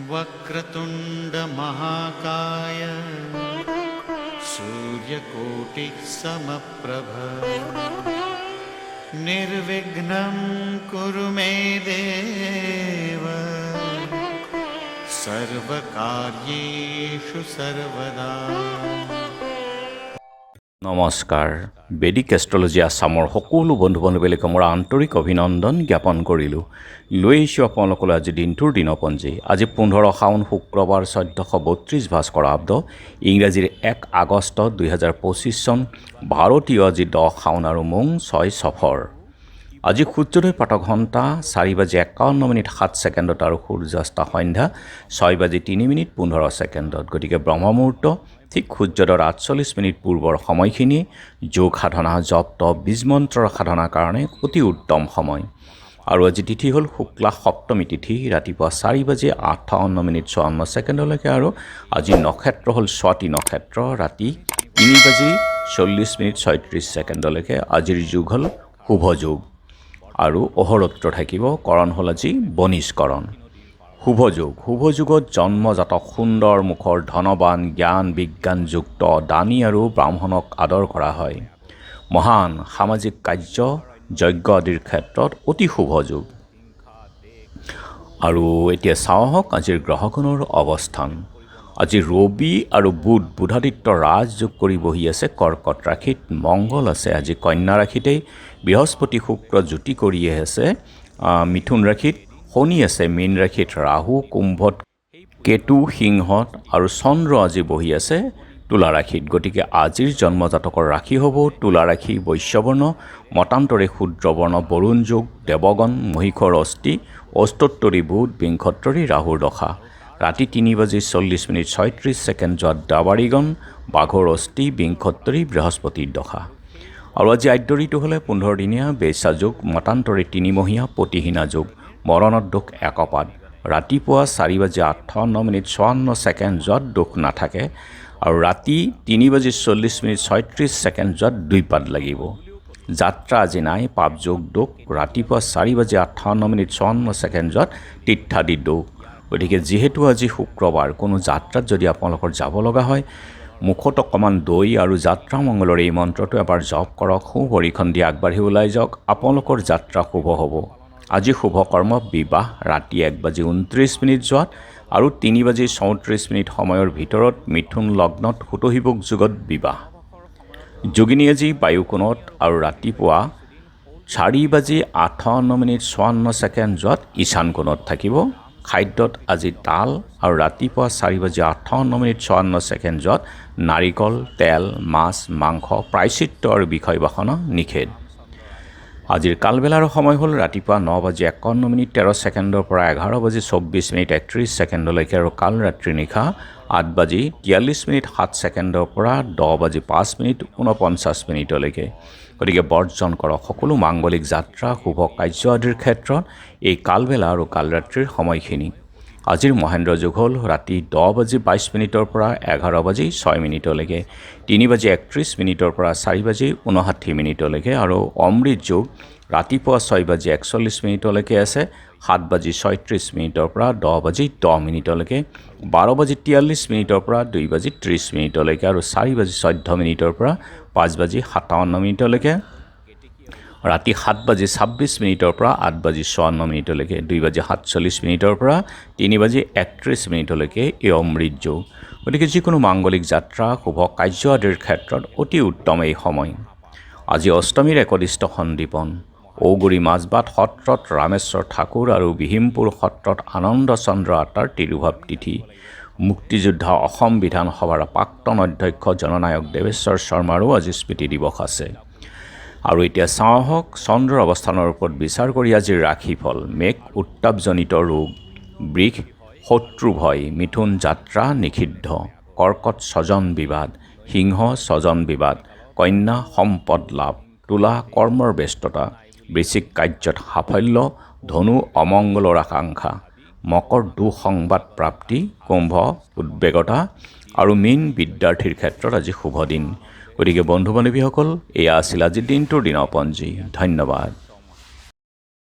वक्रतुंड महाकाय सूर्यकोटि समप्रभ निर्विघ्नं कुरु मे देव सर्वकार्येषु सर्वदा। নমস্কাৰ। বেদিক এষ্ট্ৰলজি আছামৰ সকলো বন্ধু বান্ধৱীলৈকে মোৰ আন্তৰিক অভিনন্দন জ্ঞাপন কৰিলোঁ। লৈ আহিছোঁ আপোনালোকলৈ আজি দিনটোৰ দিনপঞ্জী। আজি 15 শাওন শুক্ৰবাৰ 1432 ভাস্কৰাব্দ, ইংৰাজীৰ 1 আগষ্ট 2025 চন, ভাৰতীয় আজি 10 শাওন আৰু মোং 6 সফৰ। আজি সূৰ্যোদয় প্ৰাতঃ ঘণ্টা 4:51 আৰু সূৰ্যাস্ত সন্ধ্যা 6:03 গতিকে ব্ৰহ্মমুহূৰ্ত ঠিক সূৰ্যোদয়ৰ 48 পূৰ্বৰ সময়খিনি যোগ সাধনা, জপ তপ, বীজমন্ত্ৰৰ সাধনাৰ কাৰণে অতি উত্তম সময়। আৰু আজি তিথি হ'ল শুক্লা সপ্তমী তিথি, ৰাতিপুৱা 4:58:54 আৰু আজি নক্ষত্ৰ হ'ল স্বাতি নক্ষত্ৰ, ৰাতি 3:40:36 আজিৰ যুগ হ'ল শুভ যোগ আৰু অহৰত্ৰ থাকিব। কৰণ হ'ল আজি বনিষ্কৰণ। শুভ যুগত জন্মজাতক সুন্দৰ মুখৰ ধনবান জ্ঞান বিজ্ঞানযুক্ত দানী আৰু ব্ৰাহ্মণক আদৰ কৰা হয়। মহান সামাজিক কাৰ্য যজ্ঞ আদিৰ ক্ষেত্ৰত অতি শুভ যুগ। আৰু এতিয়া চাওঁ আহক আজিৰ গ্ৰহগণৰ অৱস্থান। আজি ৰবি আৰু বুধাদিত্য ৰাজযোগ কৰি বহি আছে কৰ্কট ৰাশিত। মংগল আছে আজি কন্যা ৰাশিতেই। বৃহস্পতি শুক্ৰ যুতি কৰি আছে মিথুন ৰাশিত। শনি আছে মীন ৰাশিত, ৰাহু কুম্ভত, কেতু সিংহত আৰু চন্দ্ৰ আজি বহি আছে তুলা ৰাশিত। গতিকে আজিৰ জন্মজাতকৰ ৰাশি হ'ব তুলা ৰাশি, বৈশ্যবৰ্ণ, মতান্তৰে শূদ্ৰবৰ্ণ, বৰুণ যোগ, দেৱগণ, মহিষৰ অস্থি, অস্তোত্তৰী বুধ, বিংশত্তৰী ৰাহুৰ দশা। ৰাতি 3:40:36 যোৱা দাৱাৰীগণ, বাঘৰ অস্থি, বিংশত্তৰী বৃহস্পতিৰ দশা। আৰু আজি আদ্যৰিটো হ'লে 15 দিনীয়া বেচা যোগ, মতান্তৰে 3 মহীয়া পতিহীনা যোগ, মৰণত দোষ একপাত। ৰাতিপুৱা 4:58:54 যোৱাত দোষ নাথাকে আৰু ৰাতি 3:40:36 যোৱাত 2 পাত লাগিব। যাত্ৰা আজি নাই, পাপ যোগ দোষ। ৰাতিপুৱা 4:58:54 যোৱাত তীৰ্থাদি দোষ। গতিকে যিহেতু আজি শুক্ৰবাৰ, কোনো যাত্ৰাত যদি আপোনালোকৰ যাব লগা হয়, মুখত অকণমান দৈ আৰু যাত্ৰা মংগলৰ এই মন্ত্ৰটো এবাৰ জপ কৰক। সোঁ ভৰিখন দি আগবাঢ়ি ওলাই যাওক, আপোনালোকৰ যাত্ৰা শুভ হ'ব। আজি শুভ কৰ্ম বিবাহ ৰাতি 1:29 যোৱাত আৰু 3:34 সময়ৰ ভিতৰত মিথুন লগ্নত হুতহিবুক যুগত বিবাহ। যোগিনী আজি বায়ুকোণত আৰু ৰাতিপুৱা 4:58:54 যোৱাত ঈশান কোণত থাকিব। খাদ্যত আজি তাল আৰু ৰাতিপুৱা 4:58:54 যোৱাত নাৰিকল, তেল, মাছ, মাংস, প্ৰায়চিত্ৰ আৰু বিষয় বাসনা নিষেধ। আজিৰ কালবেলাৰ সময় হ'ল ৰাতিপুৱা 9:51:13 পৰা 11:24:31 আৰু কাল ৰাত্ৰি নিশা 8:43:07 পৰা 10:05:49। গতিকে বৰ্জন কৰক সকলো মাংগলিক যাত্ৰা, শুভ কাৰ্য আদিৰ ক্ষেত্ৰত এই কালবেলা আৰু কালৰাত্ৰিৰ সময়খিনি। আজিৰ মহেন্দ্ৰ যুগ হ'ল ৰাতি 10:22 পৰা 11:06 3:31 পৰা 4:59 আৰু অমৃত যুগ ৰাতিপুৱা 6:41 আছে, 7:36 পৰা 10:10 12:43 পৰা 2:30 আৰু 4:14 পৰা 5:57 ৰাতি 7:26 পৰা 8:54 2:47 পৰা 3:31 এই অমৃত যোগ। গতিকে যিকোনো মাংগলিক যাত্ৰা, শুভ কাৰ্য আদিৰ ক্ষেত্ৰত অতি উত্তম এই সময়। আজি অষ্টমীৰ একদিষ্ট সন্দীপন। ঔগুৰি মাজবাট সত্ৰত ৰামেশ্বৰ ঠাকুৰ আৰু বিহিমপুৰ সত্ৰত আনন্দ চন্দ্ৰ আতাৰ তিৰুভাৱ তিথি। মুক্তিযোদ্ধা অসম বিধানসভাৰ প্ৰাক্তন অধ্যক্ষ জননায়ক দেৱেশ্বৰ শৰ্মাৰো আজি স্মৃতি দিৱস আছে। আৰু এতিয়া চাওঁ আহক চন্দ্ৰৰ অৱস্থানৰ ওপৰত বিচাৰ কৰি আজিৰ ৰাশিফল। মেঘ উত্তাপজনিত ৰোগ, বৃষ শত্ৰু ভয়, মিথুন যাত্ৰা নিষিদ্ধ, কৰ্কট স্বজন বিবাদ, সিংহ স্বজন বিবাদ, কন্যা সম্পদ লাভ, তুলা কৰ্মৰ ব্যস্ততা, বৃশ্চিক কাৰ্যত সাফল্য, ধনু অমংগলৰ আকাংক্ষা, মকৰ দুঃসংবাদ প্ৰাপ্তি, কুম্ভ উদ্বেগতা আৰু মেইন বিদ্যাৰ্থীৰ ক্ষেত্ৰত আজি শুভ দিন। গতিকে বন্ধু বান্ধৱীসকল, এয়া আছিল আজিৰ দিনটোৰ দিনপঞ্জী। ধন্যবাদ।